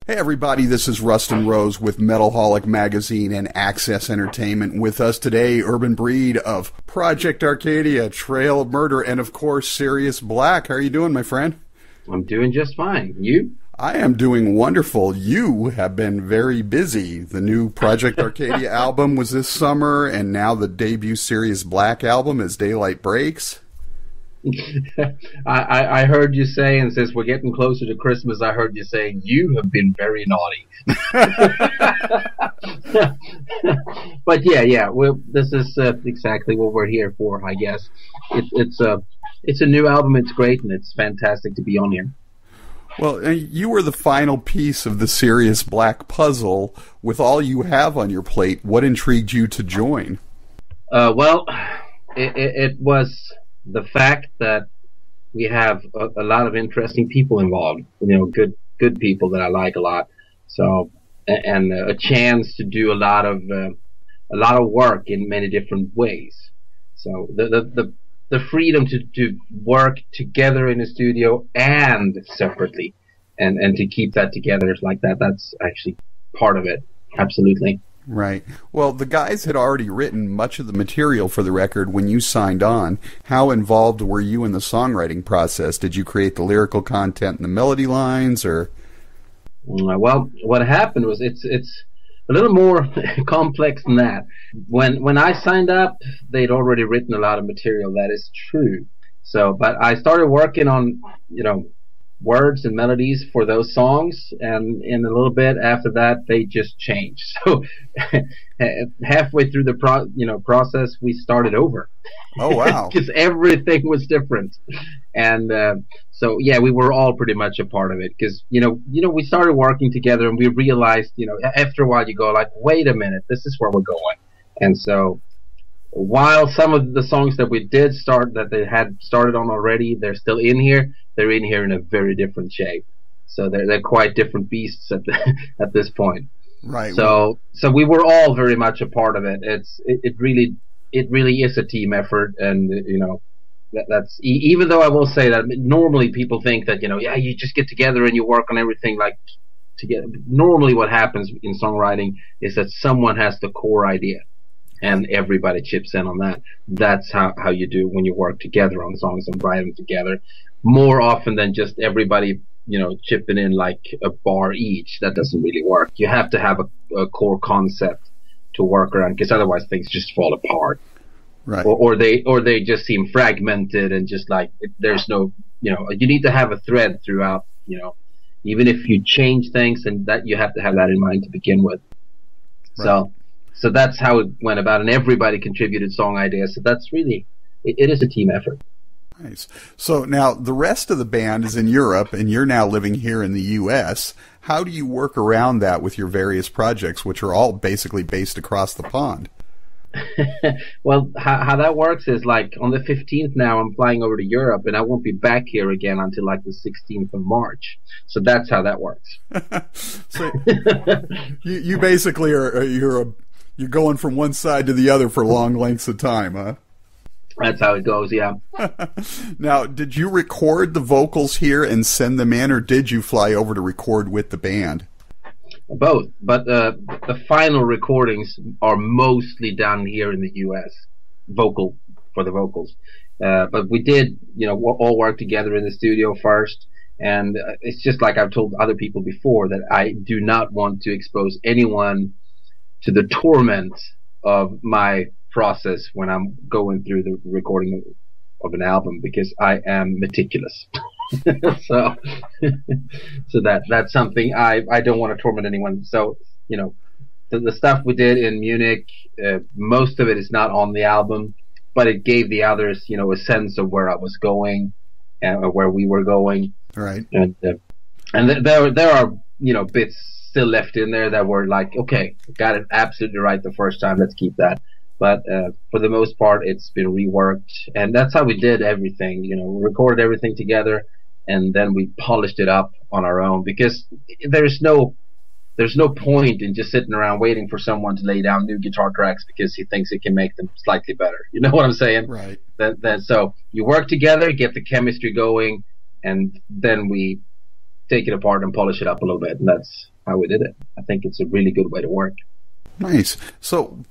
Hey everybody, this is Rustin Rose with Metalholic Magazine and Access Entertainment. With us today, Urban Breed of Project Arcadia, Trail of Murder, and of course, Sirius Black. How are you doing, my friend? I'm doing just fine. You? I am doing wonderful. You have been very busy. The new Project Arcadia album was this summer, and now the debut Sirius Black album as Daylight Breaks. I heard you say, and since we're getting closer to Christmas, I heard you say you have been very naughty. But yeah, this is exactly what we're here for, I guess. It's a new album. It's great, and it's fantastic to be on here. Well, you were the final piece of the Sirius Black puzzle. With all you have on your plate, what intrigued you to join? It was the fact that we have a lot of interesting people involved, good people that I like a lot. So, and a chance to do a lot of work in many different ways. So the freedom to work together in a studio and separately, and to keep that together like that, that's actually part of it. Absolutely. Right. Well, the guys had already written much of the material for the record when you signed on. How involved were you in the songwriting process? Did you create the lyrical content and the melody lines, or? Well, what happened was it's a little more complex than that. When I signed up, they'd already written a lot of material. That is true. So, but I started working on, words and melodies for those songs, and in a little bit after that they just changed. So halfway through the process, we started over. Oh wow. Because everything was different. And so yeah, we were all pretty much a part of it, because we started working together, and we realized, after a while you go like, wait a minute, this is where we're going. And so while some of the songs that we did start, that they had started on already, they're still in here. They're in here in a very different shape. So they're quite different beasts at this point. Right. So we were all very much a part of it. It really is a team effort, and that's, even though I will say that normally people think that you just get together and you work on everything like together. Normally what happens in songwriting is that someone has the core idea, and everybody chips in on that. That's how you do when you work together on songs and write them together, more often than just everybody chipping in like a bar each. That doesn't really work. You have to have a core concept to work around, because otherwise things just fall apart. Right. Or they just seem fragmented, and just like there's no, you need to have a thread throughout, even if you change things, and that you have to have that in mind to begin with. Right. So that's how it went about, and everybody contributed song ideas. So that's really, it is a team effort. Nice. So now the rest of the band is in Europe, and you're now living here in the U.S. How do you work around that with your various projects, which are all basically based across the pond? Well, how that works is, like, on the 15th now, I'm flying over to Europe, and I won't be back here again until like the 16th of March. So that's how that works. So you basically you're going from one side to the other for long lengths of time, huh? That's how it goes, yeah. Now, did you record the vocals here and send them in, or did you fly over to record with the band? Both, but the final recordings are mostly done here in the U.S. For the vocals. But we did, all work together in the studio first, and it's just like I've told other people before, that I do not want to expose anyone to the torment of my process when I'm going through the recording of an album, because I am meticulous. so that's something I don't want to torment anyone. So the stuff we did in Munich, most of it is not on the album, but it gave the others a sense of where I was going and where we were going. Right. And there are bits still left in there that were like, okay, got it absolutely right the first time, let's keep that. But for the most part, it's been reworked, and that's how we did everything. We recorded everything together, and then we polished it up on our own, because there's no point in just sitting around waiting for someone to lay down new guitar tracks because he thinks he can make them slightly better. You know what I'm saying? Right. So you work together, get the chemistry going, and then we take it apart and polish it up a little bit. And how we did it. I think it's a really good way to work. Nice. So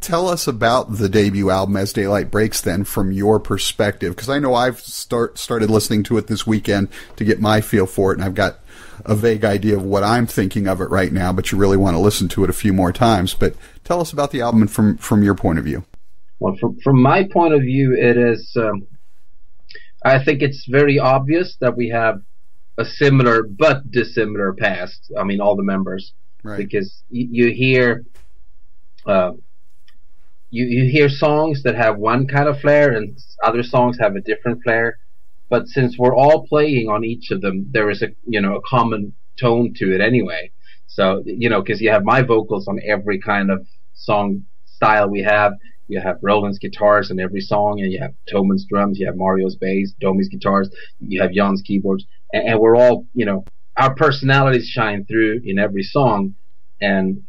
tell us about the debut album, As Daylight Breaks, then, from your perspective, because I know I've started listening to it this weekend to get my feel for it, and I've got a vague idea of what I'm thinking of it right now, but you really want to listen to it a few more times. But tell us about the album from your point of view. Well, from my point of view, it is, I think it's very obvious that we have a similar but dissimilar past. I mean, all the members. Right. Because you hear you hear songs that have one kind of flair and other songs have a different flair. But since we're all playing on each of them, there is a common tone to it anyway. So, because you have my vocals on every kind of song style we have. You have Roland's guitars in every song, and you have Toman's drums, you have Mario's bass, Domi's guitars, you have Jan's keyboards, and we're all, our personalities shine through in every song, and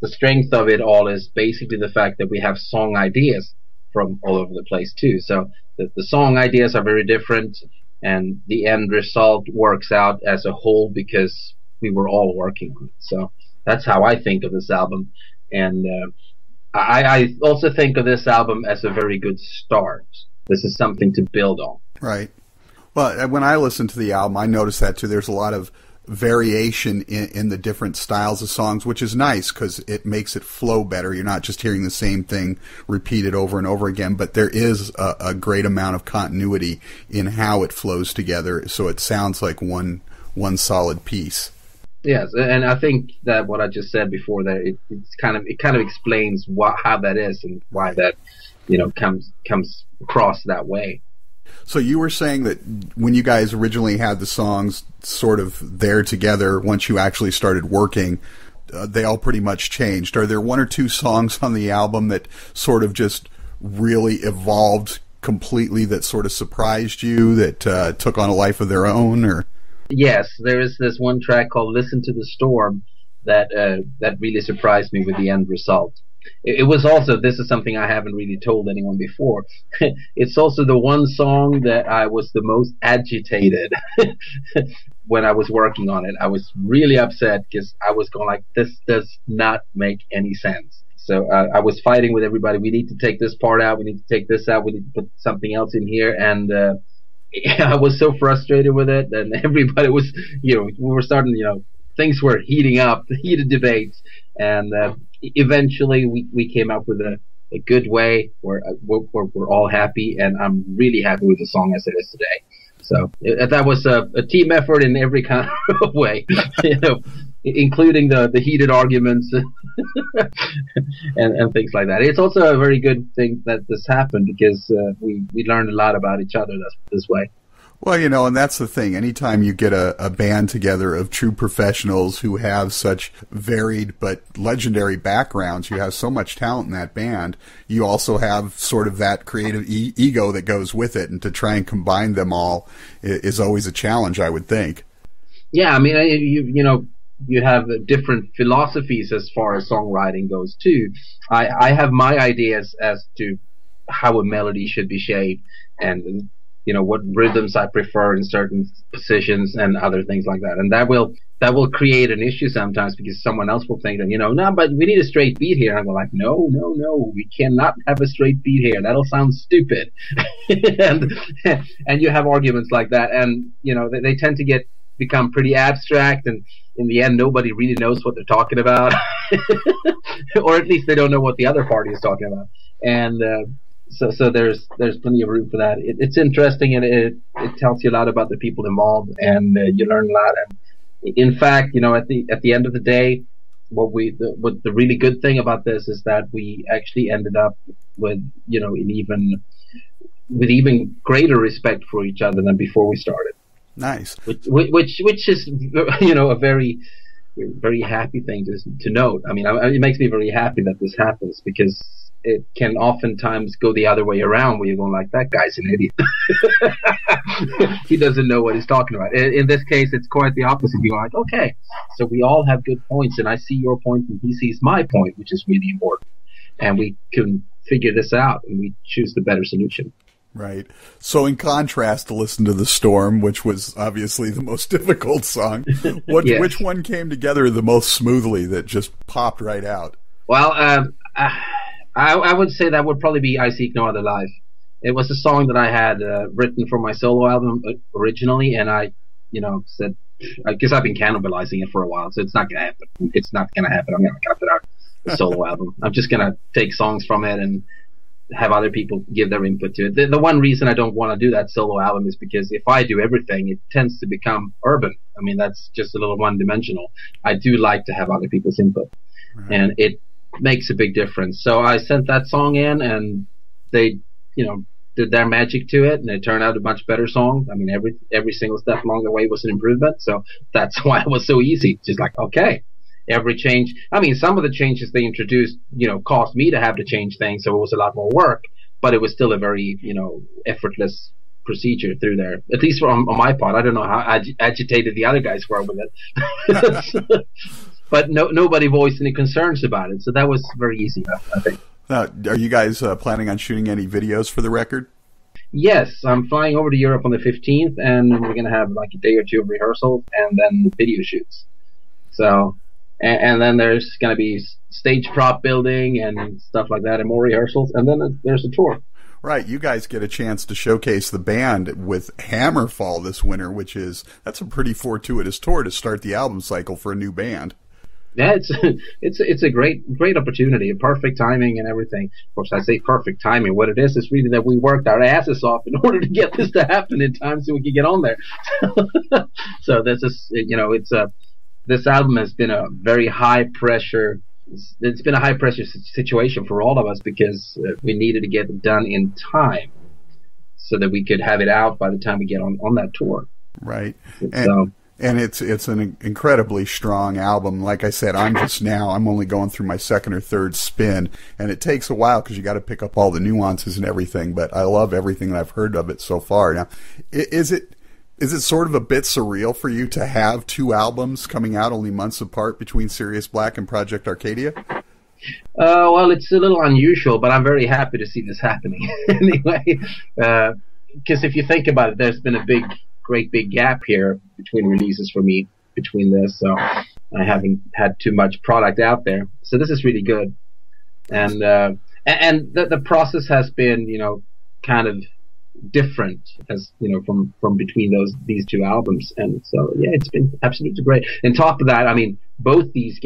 the strength of it all is basically the fact that we have song ideas from all over the place too. So the song ideas are very different, and the end result works out as a whole because we were all working on it. So that's how I think of this album, and I also think of this album as a very good start. This is something to build on. Right. Well, when I listen to the album, I notice that too. There's a lot of variation in the different styles of songs, which is nice because it makes it flow better. You're not just hearing the same thing repeated over and over again, but there is a great amount of continuity in how it flows together, so it sounds like one solid piece. Yes, and I think that what I just said before, that it kind of explains how that is and why that comes across that way. So you were saying that when you guys originally had the songs sort of there together, once you actually started working, they all pretty much changed. Are there one or two songs on the album that sort of just really evolved completely, that sort of surprised you, that took on a life of their own? Or yes, there is this one track called "Listen to the Storm" that really surprised me with the end result. It was also, this is something I haven't really told anyone before, it's also the one song that I was the most agitated when I was working on it. I was really upset because I was going like, this does not make any sense. So I was fighting with everybody. We need to take this part out. We need to take this out. We need to put something else in here. And I was so frustrated with it. And everybody was, we were starting, things were heating up, heated debates. And eventually we came up with a good way where we're all happy. And I'm really happy with the song as it is today. So that was a team effort in every kind of way, including the heated arguments and things like that. It's also a very good thing that this happened because we learned a lot about each other this way. Well, and that's the thing. Anytime you get a band together of true professionals who have such varied but legendary backgrounds, you have so much talent in that band, you also have sort of that creative ego that goes with it, and to try and combine them all is always a challenge, I would think. Yeah, I mean, you have different philosophies as far as songwriting goes, too. I have my ideas as to how a melody should be shaped and what rhythms I prefer in certain positions and other things like that. And that will create an issue sometimes because someone else will think that, no, but we need a straight beat here. And I go like, no, we cannot have a straight beat here. That'll sound stupid. and you have arguments like that. And, they tend to become pretty abstract, and in the end, nobody really knows what they're talking about. Or at least they don't know what the other party is talking about. And, So there's plenty of room for that. It's interesting, and it tells you a lot about the people involved, and you learn a lot. And in fact, at the end of the day, what the really good thing about this is that we actually ended up with even greater respect for each other than before we started. Nice. Which is a very, very happy thing to note. I mean, it makes me very happy that this happens because it can oftentimes go the other way around where you're going like, that guy's an idiot. He doesn't know what he's talking about. In this case, it's quite the opposite. You're like, okay, so we all have good points, and I see your point and he sees my point, which is really important. And we can figure this out, and we choose the better solution. Right. So in contrast to Listen to the Storm, which was obviously the most difficult song, Yes. which one came together the most smoothly that just popped right out? Well, I would say that would probably be I Seek No Other Life. It was a song that I had written for my solo album originally, and I, said, because I've been cannibalizing it for a while, so it's not going to happen. It's not going to happen. I'm going to cut it out, the solo album. I'm just going to take songs from it and have other people give their input to it. The one reason I don't want to do that solo album is because if I do everything, it tends to become urban. I mean, that's just a little one-dimensional. I do like to have other people's input, and it makes a big difference. So I sent that song in, and they, did their magic to it, and it turned out a much better song. I mean, every single step along the way was an improvement, so that's why it was so easy. Just like, okay. Every change, I mean, some of the changes they introduced, caused me to have to change things, so it was a lot more work, but it was still a very, effortless procedure through there. At least on my part. I don't know how agitated the other guys were with it. But nobody voiced any concerns about it, so that was very easy, I think. Now, are you guys planning on shooting any videos for the record? Yes, I'm flying over to Europe on the 15th, and we're going to have like a day or two of rehearsals, and then video shoots. So... And then there's going to be stage prop building and stuff like that, and more rehearsals, and then there's a tour. Right, you guys get a chance to showcase the band with Hammerfall this winter, that's a pretty fortuitous tour to start the album cycle for a new band. Yeah, it's a great opportunity, perfect timing and everything. Of course, I say perfect timing. What it is really that we worked our asses off in order to get this to happen in time so we could get on there. So this is, this album has been a very high pressure. It's been a high pressure situation for all of us because we needed to get it done in time so that we could have it out by the time we get on that tour. Right. And it's an incredibly strong album. Like I said, I'm only going through my second or third spin, and it takes a while because you got to pick up all the nuances and everything. But I love everything that I've heard of it so far. Now, is it sort of a bit surreal for you to have two albums coming out only months apart between Sirius Black and Project Arcadia? Well, it's a little unusual, but I'm very happy to see this happening anyway. Because if you think about it, there's been a great big gap here between releases for me between this, so I haven't had too much product out there. So this is really good, and the process has been, kind of different as from between these two albums, and so yeah, it's been absolutely great. And top of that, I mean, both these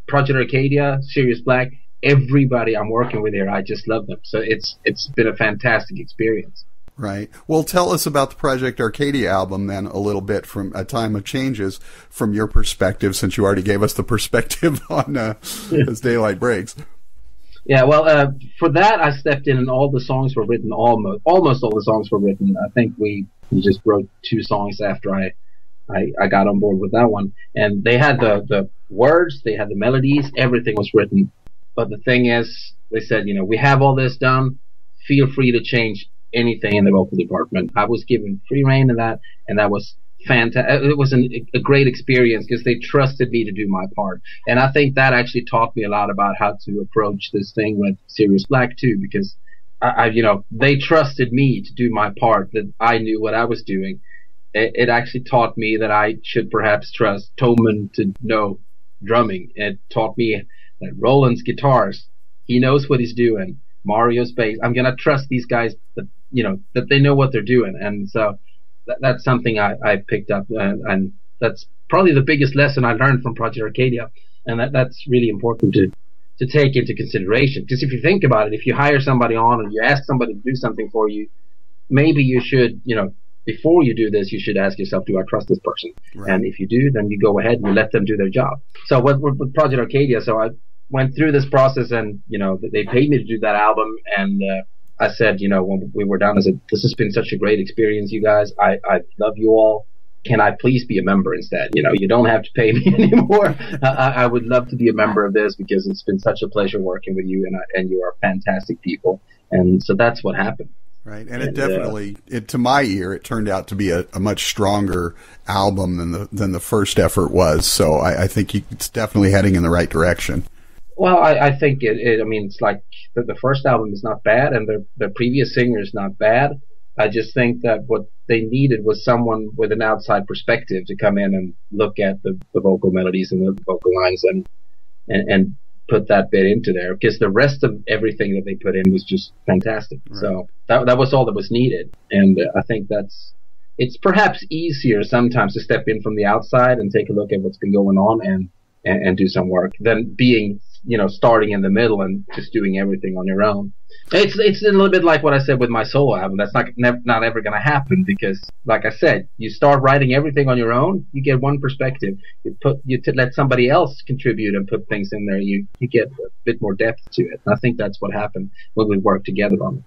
Project Arcadia, Sirius Black, everybody I'm working with here, I just love them. So it's been a fantastic experience. Right. Well, tell us about the Project Arcadia album then a little bit from A Time of Changes from your perspective, since you already gave us the perspective on As Daylight Breaks. Yeah, well, for that I stepped in, and all the songs were written. Almost all the songs were written. I think we just wrote 2 songs after I got on board with that one, and they had the words, they had the melodies, everything was written. But the thing is, they said, we have all this done. Feel free to change anything in the vocal department. I was given free rein in that, and that was fantastic. It was a great experience because they trusted me to do my part, and I think that actually taught me a lot about how to approach this thing with Sirius Black too, because they trusted me to do my part, that I knew what I was doing. It actually taught me that I should perhaps trust Toman to know drumming. It taught me that Roland's guitars, he knows what he's doing. Mario's bass, I'm gonna trust these guys that they know what they're doing, and so that's something I picked up, and that's probably the biggest lesson I learned from Project Arcadia, and that's really important to take into consideration. Because if you think about it, if you hire somebody on and you ask somebody to do something for you, maybe you should, before you do this, you should ask yourself, do I trust this person? Right. And if you do, then you go ahead and you let them do their job. So with Project Arcadia, so I went through this process, and they paid me to do that album, and I said, when we were done, I said, this has been such a great experience, you guys. I love you all. Can I please be a member instead? You don't have to pay me anymore. I would love to be a member of this because it's been such a pleasure working with you, and you are fantastic people. And so that's what happened. Right, and it definitely, to my ear, it turned out to be a much stronger album than the first effort was. So I think it's definitely heading in the right direction. Well, I think I mean, it's like the first album is not bad, and the previous singer is not bad. I just think that what they needed was someone with an outside perspective to come in and look at the vocal melodies and the vocal lines and put that bit into there, because the rest of everything that they put in was just fantastic. Right. So that was all that was needed, and I think it's perhaps easier sometimes to step in from the outside and take a look at what's been going on and do some work than being, starting in the middle and just doing everything on your own. It's a little bit like what I said with my solo album. That's not ever going to happen, because, like I said, you start writing everything on your own, you get one perspective. You let somebody else contribute and put things in there, you get a bit more depth to it. And I think that's what happened when we worked together on it.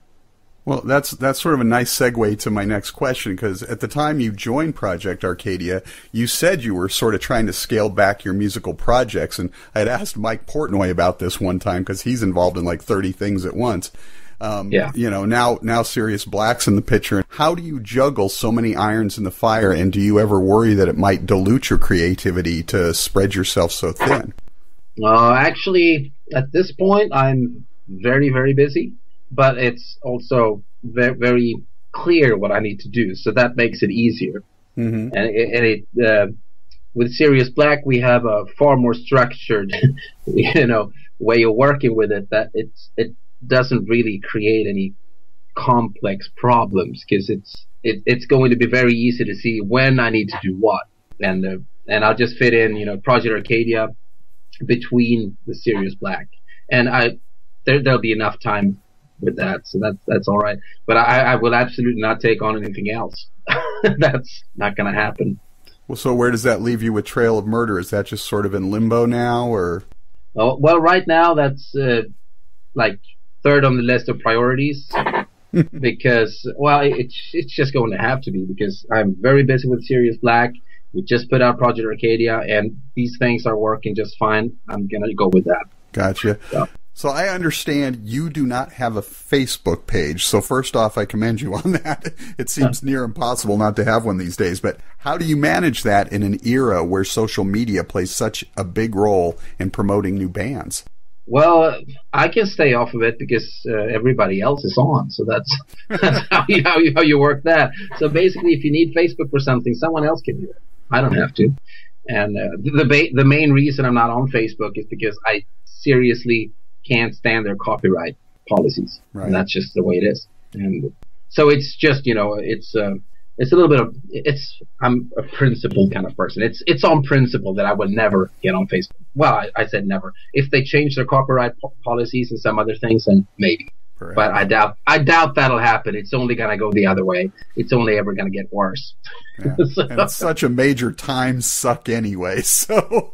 Well, that's sort of a nice segue to my next question, because at the time you joined Project Arcadia, you said you were sort of trying to scale back your musical projects, and I had asked Mike Portnoy about this one time, because he's involved in like 30 things at once. Now Sirius Black's in the picture. How do you juggle so many irons in the fire, and do you ever worry that it might dilute your creativity to spread yourself so thin? Actually, at this point, I'm very, very busy. But it's also very, very clear what I need to do, so that makes it easier. Mm-hmm. And with Sirius Black, we have a far more structured, way of working with it. That it doesn't really create any complex problems, because it's going to be very easy to see when I need to do what, and I'll just fit in, Project Arcadia between the Sirius Black, and there'll be enough time with that, so that's all right. But I will absolutely not take on anything else. That's not going to happen. Well, so where does that leave you with Trail of Murder? Is that just sort of in limbo now, or? Oh, well, right now that's like third on the list of priorities, because it's just going to have to be, because I'm very busy with Sirius Black. We just put out Project Arcadia, and these things are working just fine. I'm gonna go with that. Gotcha. So I understand you do not have a Facebook page. So first off, I commend you on that. It seems near impossible not to have one these days. But how do you manage that in an era where social media plays such a big role in promoting new bands? Well, I can stay off of it because everybody else is on. So that's how you work that. So basically, if you need Facebook for something, someone else can do it. I don't have to. And the main reason I'm not on Facebook is because I seriously can't stand their copyright policies. Right. And that's just the way it is. And so it's just, it's a little bit of, I'm a principled kind of person. It's on principle that I would never get on Facebook. Well, I said never. If they change their copyright policies and some other things, then maybe. Perhaps. But I doubt that'll happen. It's only going to go the other way. It's only ever going to get worse. Yeah. And it's such a major time suck anyway. So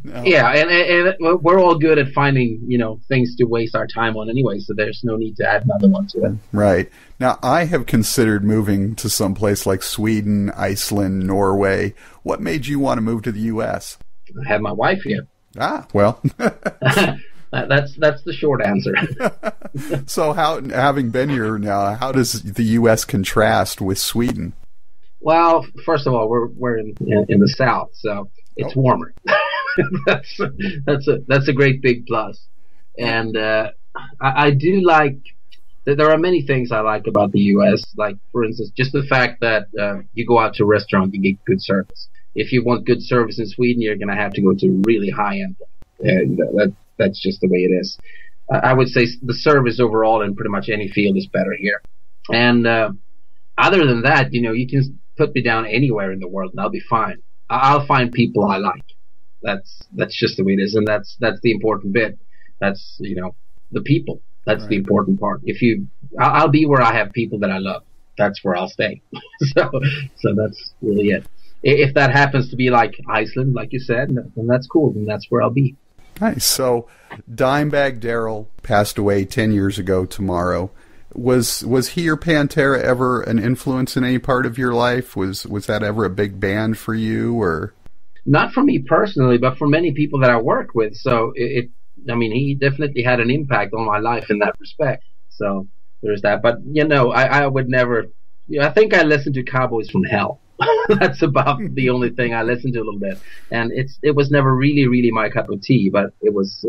no. Yeah, and we're all good at finding things to waste our time on anyway. So there's no need to add another one to it. Right. Now I have considered moving to some place like Sweden, Iceland, Norway. What made you want to move to the U.S.? I have my wife here. Ah, well. That's the short answer. So having been here now, how does the U.S. contrast with Sweden? Well, first of all, we're in the south, so it's warmer. That's a great big plus. And I do like that. There are many things I like about the U.S. Like, for instance, just the fact that you go out to a restaurant and get good service. If you want good service in Sweden, you're going to have to go to really high end, and that's just the way it is. I would say the service overall in pretty much any field is better here. And other than that, you can put me down anywhere in the world and I'll be fine. I'll find people I like. That's just the way it is, and that's the important bit. That's the people. That's right. The important part. I'll be where I have people that I love. That's where I'll stay. So that's really it. If that happens to be like Iceland, like you said, then that's cool. Then that's where I'll be. Nice. So Dimebag Darrell passed away 10 years ago tomorrow. Was he or Pantera ever an influence in any part of your life? Was that ever a big band for you, or? Not for me personally, but for many people that I work with. So he definitely had an impact on my life in that respect. So there's that. But I would never. I think I listened to Cowboys from Hell. That's about the only thing I listened to a little bit, and it was never really my cup of tea. But it was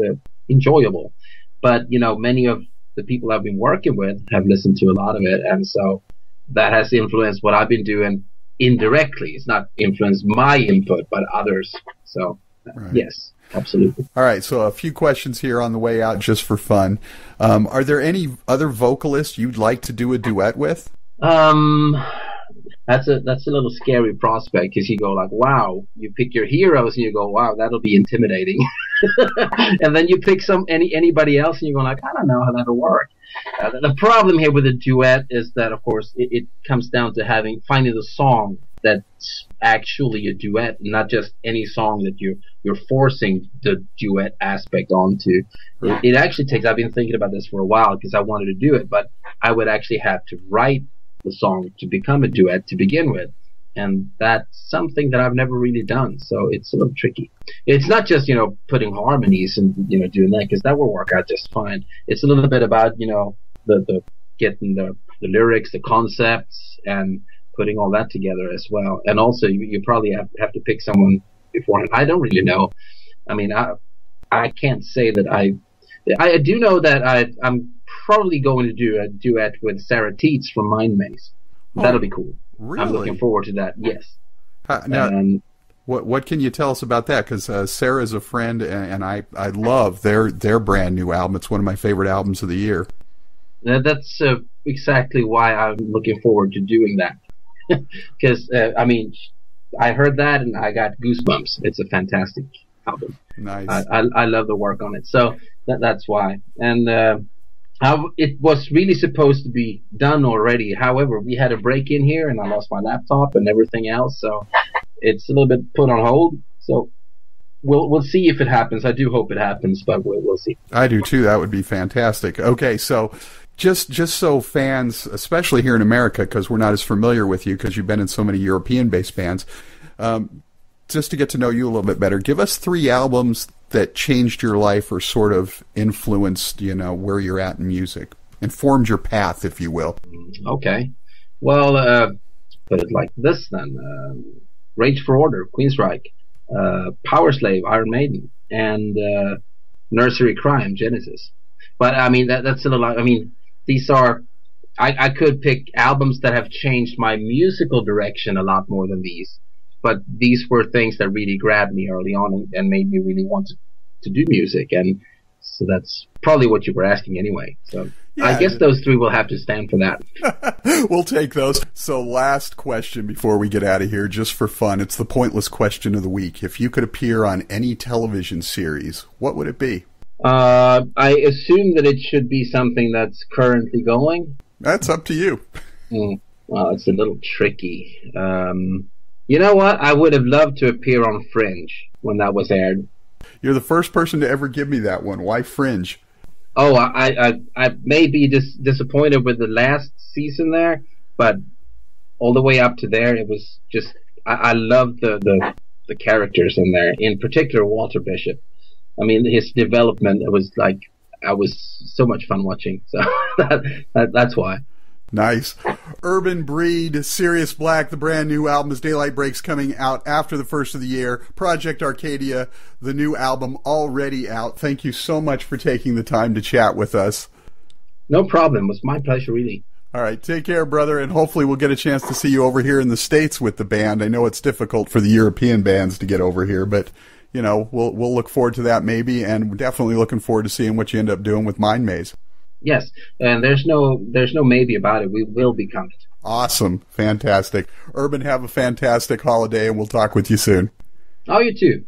enjoyable. But, many of the people I've been working with have listened to a lot of it, and so that has influenced what I've been doing indirectly. It's not influenced my input, but others. So, right. Yes, absolutely. All right, so a few questions here on the way out just for fun. Are there any other vocalists you'd like to do a duet with? That's a little scary prospect, because you go like, wow, you pick your heroes and you go, wow, that'll be intimidating. And then you pick anybody else and you go like, I don't know how that'll work. The problem here with a duet is that, of course, it comes down to finding the song that's actually a duet, not just any song that you're forcing the duet aspect onto. Right. It actually takes, I've been thinking about this for a while because I wanted to do it, but I would actually have to write the song to become a duet to begin with, and that's something that I've never really done, so it's a little tricky. It's not just putting harmonies and doing that, because that will work out just fine. It's a little bit about the getting the lyrics, the concepts, and putting all that together as well. And also you probably have to pick someone beforehand. I don't really know. I mean, I can't say that I do know that I'm probably going to do a duet with Sarah Teets from Mind Maze. That'll be cool. Really? I'm looking forward to that. Yes. Now, what can you tell us about that? Because Sarah's a friend, and I love their brand new album. It's one of my favorite albums of the year. That's exactly why I'm looking forward to doing that. Because I heard that and I got goosebumps. It's a fantastic album. Nice. I love the work on it. So that's why. And it was really supposed to be done already. However, we had a break in here and I lost my laptop and everything else. So it's a little bit put on hold. So we'll see if it happens. I do hope it happens, but we'll see. I do too. That would be fantastic. Okay, so just so fans, especially here in America, because we're not as familiar with you because you've been in so many European-based bands, just to get to know you a little bit better, give us 3 albums that changed your life or sort of influenced, where you're at in music, informed your path, if you will. Okay. Well, put it like this then. Rage for Order, Queensryche, Power Slave, Iron Maiden, and Nursery Crime, Genesis. But I mean, that's still a lot. I mean, these are, I could pick albums that have changed my musical direction a lot more than these. But these were things that really grabbed me early on and made me really want to do music. And so that's probably what you were asking anyway. So yeah, I guess those 3 will have to stand for that. We'll take those. So last question before we get out of here, just for fun. It's the pointless question of the week. If you could appear on any television series, what would it be? I assume that it should be something that's currently going. That's up to you. Well, it's a little tricky. You know what? I would have loved to appear on Fringe when that was aired. You're the first person to ever give me that one. Why Fringe? Oh, I may be disappointed with the last season there, but all the way up to there, it was just I loved the characters in there. In particular, Walter Bishop. I mean, his development. It was like I was so much fun watching. So that's why. Nice. Urban Breed, Sirius Black, the brand new album, as Daylight Breaks, coming out after the first of the year. Project Arcadia, the new album, already out. Thank you so much for taking the time to chat with us. No problem. It was my pleasure, really. All right. Take care, brother, and hopefully we'll get a chance to see you over here in the States with the band. I know it's difficult for the European bands to get over here, but, we'll look forward to that maybe, and we're definitely looking forward to seeing what you end up doing with Mind Maze. Yes, and there's no maybe about it. We will be coming. Awesome. Fantastic. Urban, have a fantastic holiday, and we'll talk with you soon. Oh, you too.